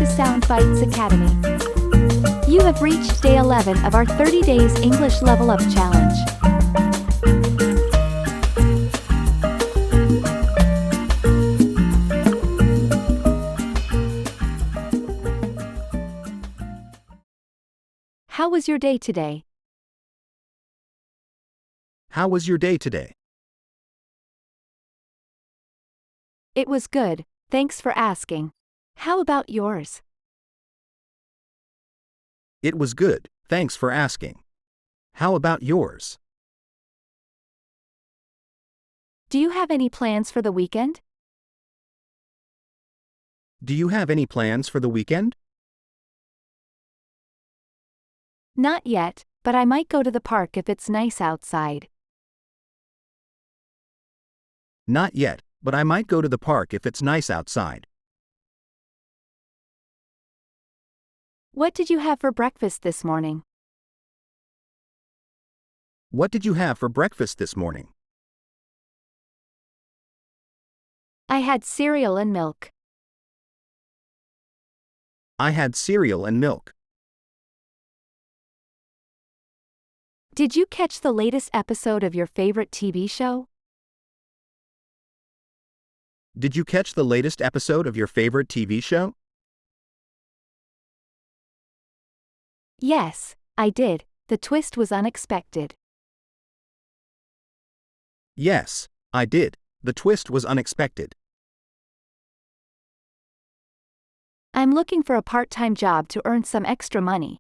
to Sound Bites Academy. You have reached day 11 of our 30 days English Level Up Challenge. How was your day today? How was your day today? It was good, thanks for asking. How about yours? It was good, thanks for asking. How about yours? Do you have any plans for the weekend? Do you have any plans for the weekend? Not yet, but I might go to the park if it's nice outside. Not yet, but I might go to the park if it's nice outside. What did you have for breakfast this morning? What did you have for breakfast this morning? I had cereal and milk. I had cereal and milk. Did you catch the latest episode of your favorite TV show? Did you catch the latest episode of your favorite TV show? Yes, I did. The twist was unexpected. Yes, I did. The twist was unexpected. I'm looking for a part-time job to earn some extra money.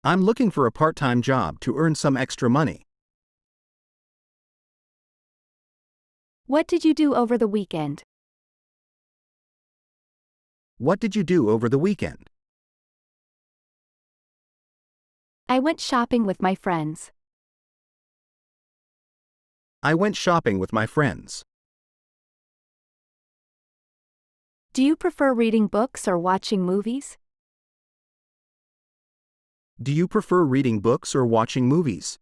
I'm looking for a part-time job to earn some extra money. What did you do over the weekend? What did you do over the weekend? I went shopping with my friends. I went shopping with my friends. Do you prefer reading books or watching movies? Do you prefer reading books or watching movies?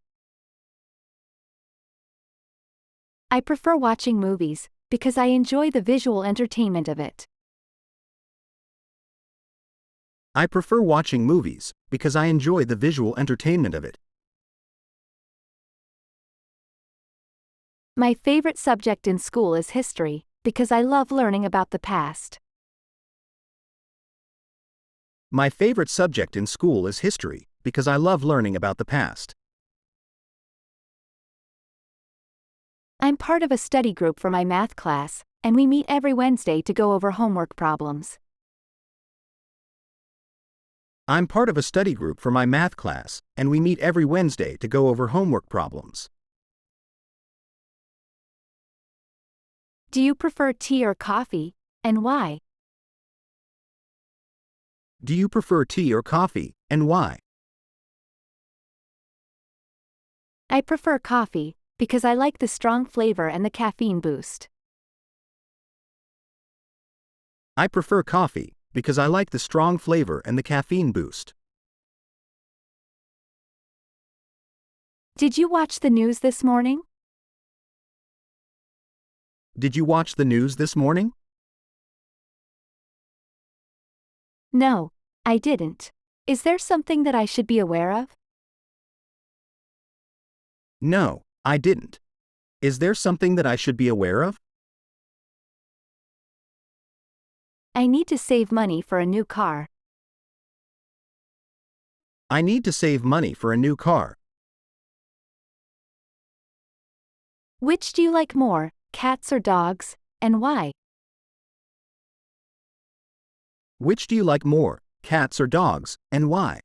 I prefer watching movies, because I enjoy the visual entertainment of it. I prefer watching movies, because I enjoy the visual entertainment of it. My favorite subject in school is history, because I love learning about the past. My favorite subject in school is history, because I love learning about the past. I'm part of a study group for my math class, and we meet every Wednesday to go over homework problems. I'm part of a study group for my math class, and we meet every Wednesday to go over homework problems. Do you prefer tea or coffee, and why? Do you prefer tea or coffee, and why? I prefer coffee, because I like the strong flavor and the caffeine boost. I prefer coffee, because I like the strong flavor and the caffeine boost. Did you watch the news this morning? Did you watch the news this morning? No, I didn't. Is there something that I should be aware of? No, I didn't. Is there something that I should be aware of? I need to save money for a new car. I need to save money for a new car. Which do you like more, cats or dogs, and why? Which do you like more, cats or dogs, and why?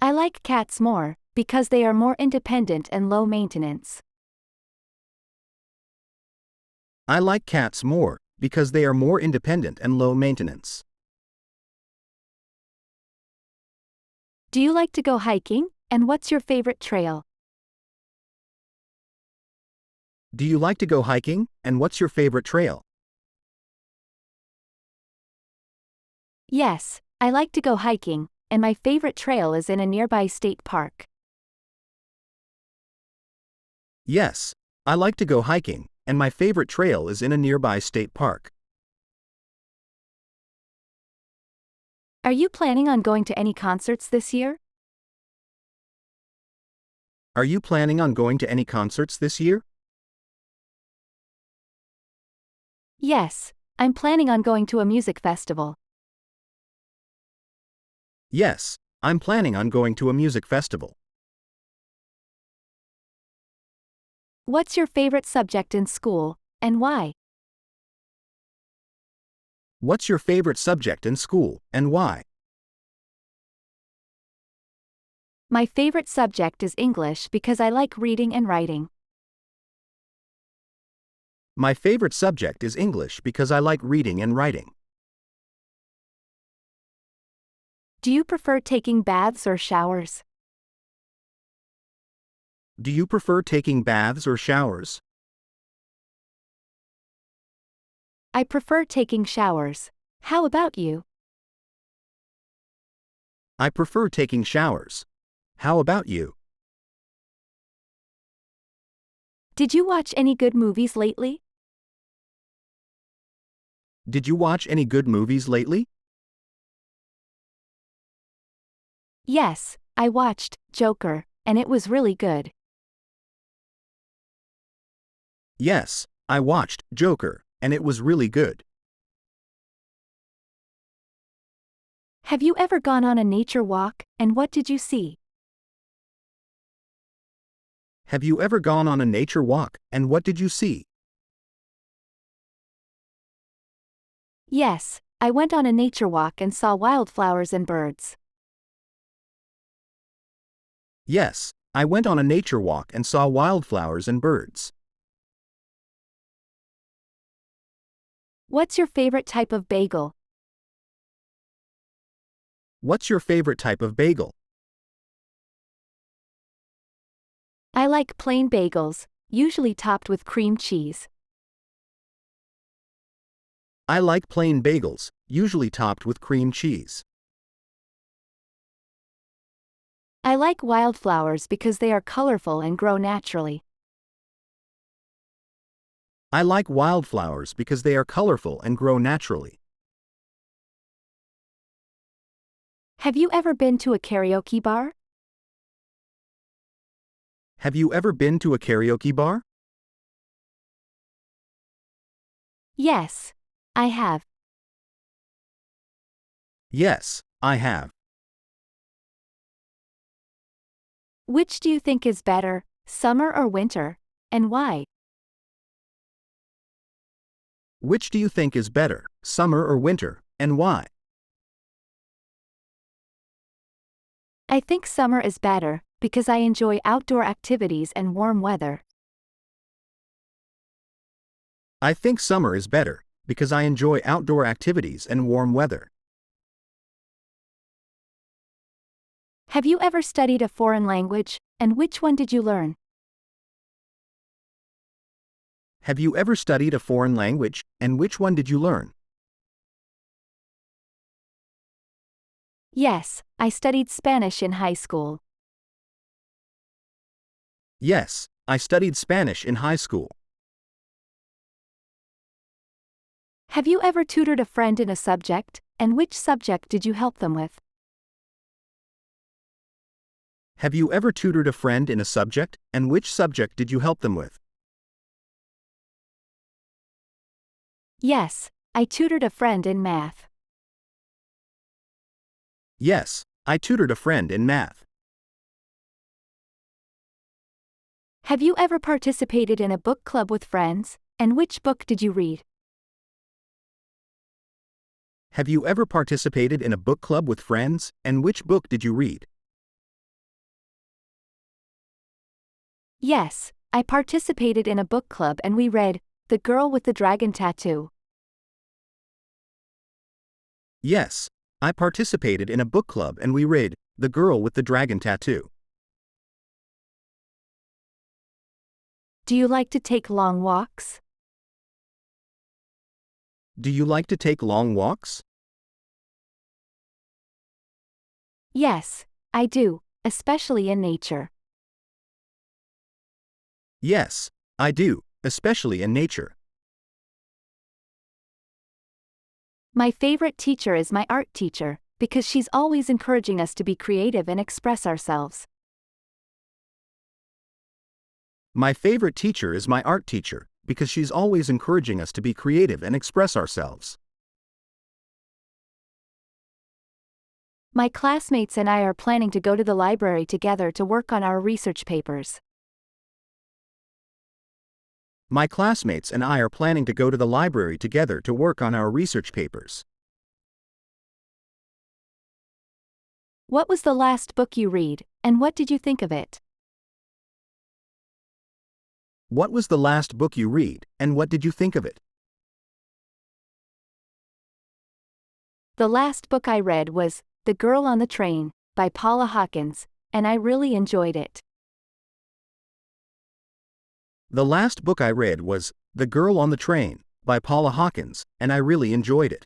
I like cats more, because they are more independent and low maintenance. I like cats more, because they are more independent and low maintenance. Do you like to go hiking, and what's your favorite trail? Do you like to go hiking, and what's your favorite trail? Yes, I like to go hiking, and my favorite trail is in a nearby state park. Yes, I like to go hiking, and my favorite trail is in a nearby state park. Are you planning on going to any concerts this year? Are you planning on going to any concerts this year? Yes, I'm planning on going to a music festival. Yes, I'm planning on going to a music festival. What's your favorite subject in school, and why? What's your favorite subject in school, and why? My favorite subject is English because I like reading and writing. My favorite subject is English because I like reading and writing. Do you prefer taking baths or showers? Do you prefer taking baths or showers? I prefer taking showers. How about you? I prefer taking showers. How about you? Did you watch any good movies lately? Did you watch any good movies lately? Yes, I watched Joker, and it was really good. Yes, I watched Joker, and it was really good. Have you ever gone on a nature walk, and what did you see? Have you ever gone on a nature walk, and what did you see? Yes, I went on a nature walk and saw wildflowers and birds. Yes, I went on a nature walk and saw wildflowers and birds. What's your favorite type of bagel? What's your favorite type of bagel? I like plain bagels, usually topped with cream cheese. I like plain bagels, usually topped with cream cheese. I like wildflowers because they are colorful and grow naturally. I like wildflowers because they are colorful and grow naturally. Have you ever been to a karaoke bar? Have you ever been to a karaoke bar? Yes, I have. Yes, I have. Which do you think is better, summer or winter, and why? Which do you think is better, summer or winter, and why? I think summer is better, because I enjoy outdoor activities and warm weather. I think summer is better, because I enjoy outdoor activities and warm weather. Have you ever studied a foreign language, and which one did you learn? Have you ever studied a foreign language, and which one did you learn? Yes, I studied Spanish in high school. Yes, I studied Spanish in high school. Have you ever tutored a friend in a subject, and which subject did you help them with? Have you ever tutored a friend in a subject, and which subject did you help them with? Yes, I tutored a friend in math. Yes, I tutored a friend in math. Have you ever participated in a book club with friends, and which book did you read? Have you ever participated in a book club with friends, and which book did you read? Yes, I participated in a book club and we read The Girl with the Dragon Tattoo. Yes, I participated in a book club and we read The Girl with the Dragon Tattoo. Do you like to take long walks? Do you like to take long walks? Yes, I do, especially in nature. Yes, I do, especially in nature. My favorite teacher is my art teacher, because she's always encouraging us to be creative and express ourselves. My favorite teacher is my art teacher, because she's always encouraging us to be creative and express ourselves. My classmates and I are planning to go to the library together to work on our research papers. My classmates and I are planning to go to the library together to work on our research papers. What was the last book you read, and what did you think of it? What was the last book you read, and what did you think of it? The last book I read was The Girl on the Train by Paula Hawkins, and I really enjoyed it. The last book I read was The Girl on the Train by Paula Hawkins, and I really enjoyed it.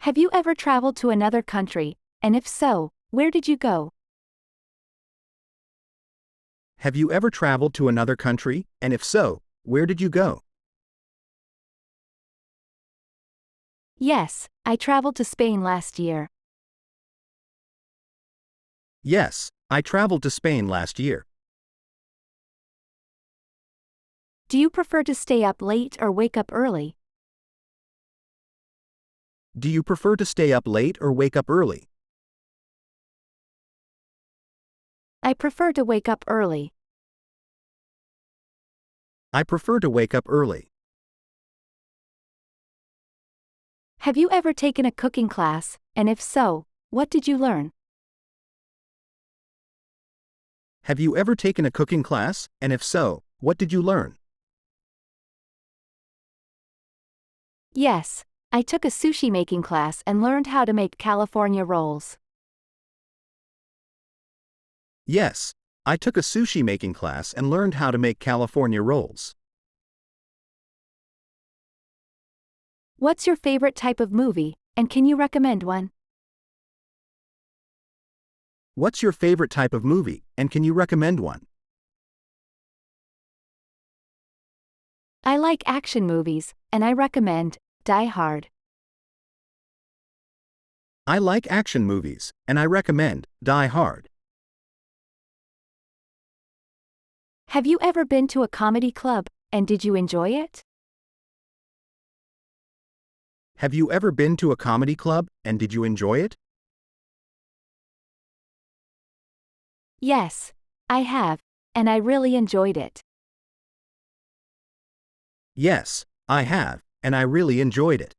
Have you ever traveled to another country, and if so, where did you go? Have you ever traveled to another country, and if so, where did you go? Yes, I traveled to Spain last year. Yes, I traveled to Spain last year. Do you prefer to stay up late or wake up early? Do you prefer to stay up late or wake up early? I prefer to wake up early. I prefer to wake up early. Have you ever taken a cooking class, and if so, what did you learn? Have you ever taken a cooking class, and if so, what did you learn? Yes, I took a sushi making class and learned how to make California rolls. Yes, I took a sushi making class and learned how to make California rolls. What's your favorite type of movie, and can you recommend one? What's your favorite type of movie, and can you recommend one? I like action movies, and I recommend Die Hard. I like action movies, and I recommend Die Hard. Have you ever been to a comedy club, and did you enjoy it? Have you ever been to a comedy club, and did you enjoy it? Yes, I have, and I really enjoyed it. Yes, I have, and I really enjoyed it.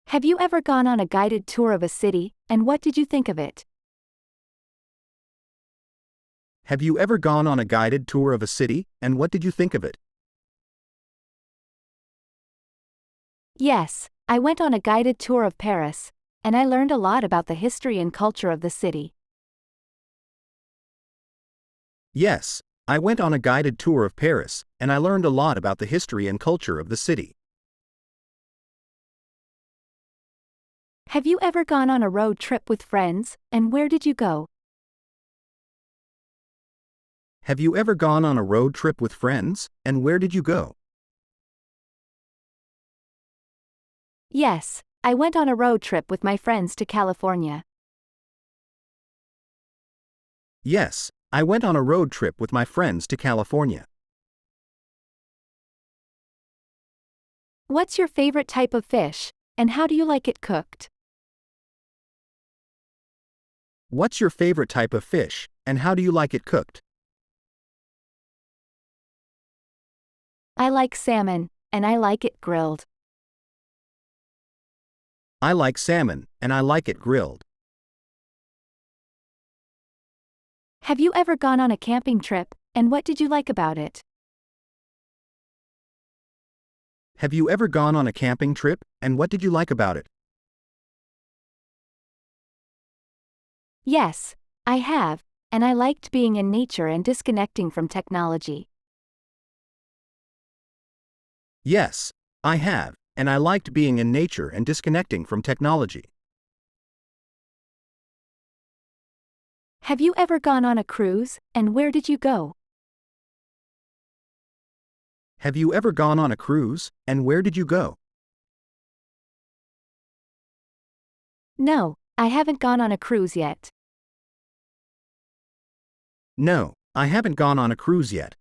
Have you ever gone on a guided tour of a city, and what did you think of it? Have you ever gone on a guided tour of a city, and what did you think of it? Yes, I went on a guided tour of Paris, and I learned a lot about the history and culture of the city. Yes, I went on a guided tour of Paris, and I learned a lot about the history and culture of the city. Have you ever gone on a road trip with friends, and where did you go? Have you ever gone on a road trip with friends, and where did you go? Yes, I went on a road trip with my friends to California. Yes, I went on a road trip with my friends to California. What's your favorite type of fish, and how do you like it cooked? What's your favorite type of fish, and how do you like it cooked? I like salmon, and I like it grilled. I like salmon, and I like it grilled. Have you ever gone on a camping trip, and what did you like about it? Have you ever gone on a camping trip, and what did you like about it? Yes, I have, and I liked being in nature and disconnecting from technology. Yes, I have, and I liked being in nature and disconnecting from technology. Have you ever gone on a cruise, and where did you go? Have you ever gone on a cruise, and where did you go? No, I haven't gone on a cruise yet. No, I haven't gone on a cruise yet.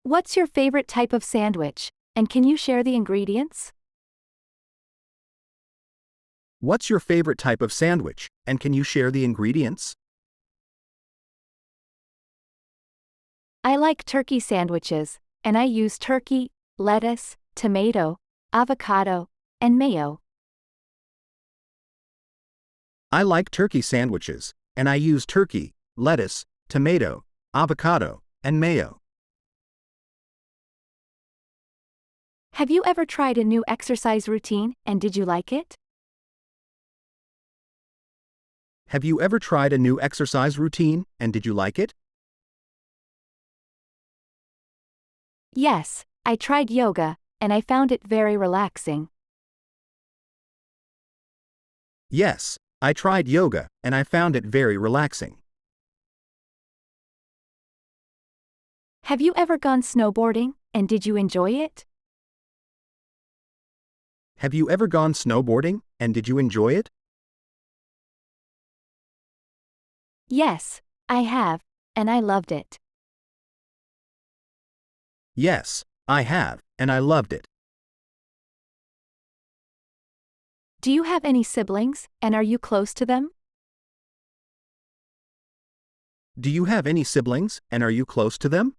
What's your favorite type of sandwich, and can you share the ingredients? What's your favorite type of sandwich, and can you share the ingredients? I like turkey sandwiches, and I use turkey, lettuce, tomato, avocado, and mayo. I like turkey sandwiches, and I use turkey, lettuce, tomato, avocado, and mayo. Have you ever tried a new exercise routine, and did you like it? Have you ever tried a new exercise routine, and did you like it? Yes, I tried yoga, and I found it very relaxing. Yes, I tried yoga, and I found it very relaxing. Have you ever gone snowboarding, and did you enjoy it? Have you ever gone snowboarding, and did you enjoy it? Yes, I have, and I loved it. Yes, I have, and I loved it. Do you have any siblings, and are you close to them? Do you have any siblings, and are you close to them?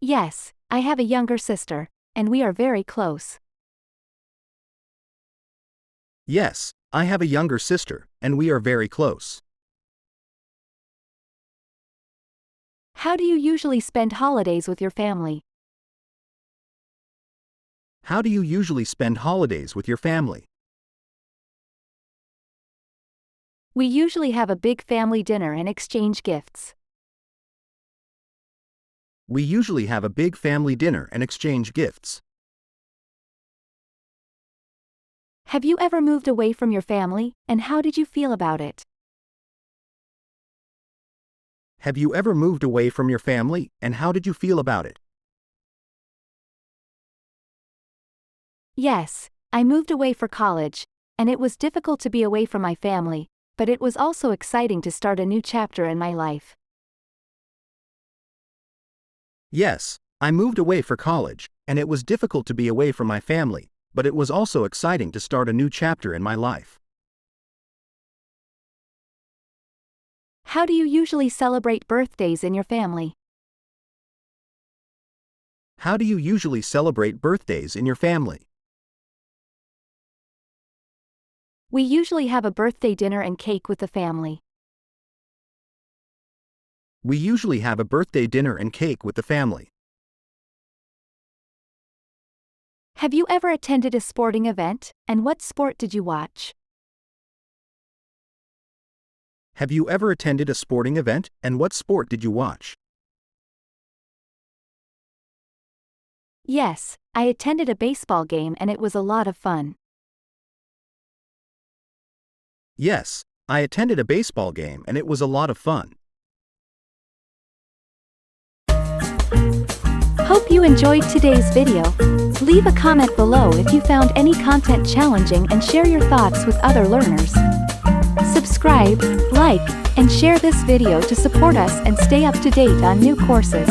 Yes, I have a younger sister, and we are very close. Yes, I have a younger sister, and we are very close. How do you usually spend holidays with your family? How do you usually spend holidays with your family? We usually have a big family dinner and exchange gifts. We usually have a big family dinner and exchange gifts. Have you ever moved away from your family, and how did you feel about it? Have you ever moved away from your family, and how did you feel about it? Yes, I moved away for college, and it was difficult to be away from my family, but it was also exciting to start a new chapter in my life. Yes, I moved away for college, and it was difficult to be away from my family, but it was also exciting to start a new chapter in my life. How do you usually celebrate birthdays in your family? How do you usually celebrate birthdays in your family? We usually have a birthday dinner and cake with the family. We usually have a birthday dinner and cake with the family. Have you ever attended a sporting event, and what sport did you watch? Have you ever attended a sporting event, and what sport did you watch? Yes, I attended a baseball game and it was a lot of fun. Yes, I attended a baseball game and it was a lot of fun. Hope you enjoyed today's video. Leave a comment below if you found any content challenging and share your thoughts with other learners. Subscribe, like, and share this video to support us and stay up to date on new courses.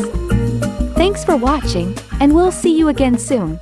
Thanks for watching, and we'll see you again soon.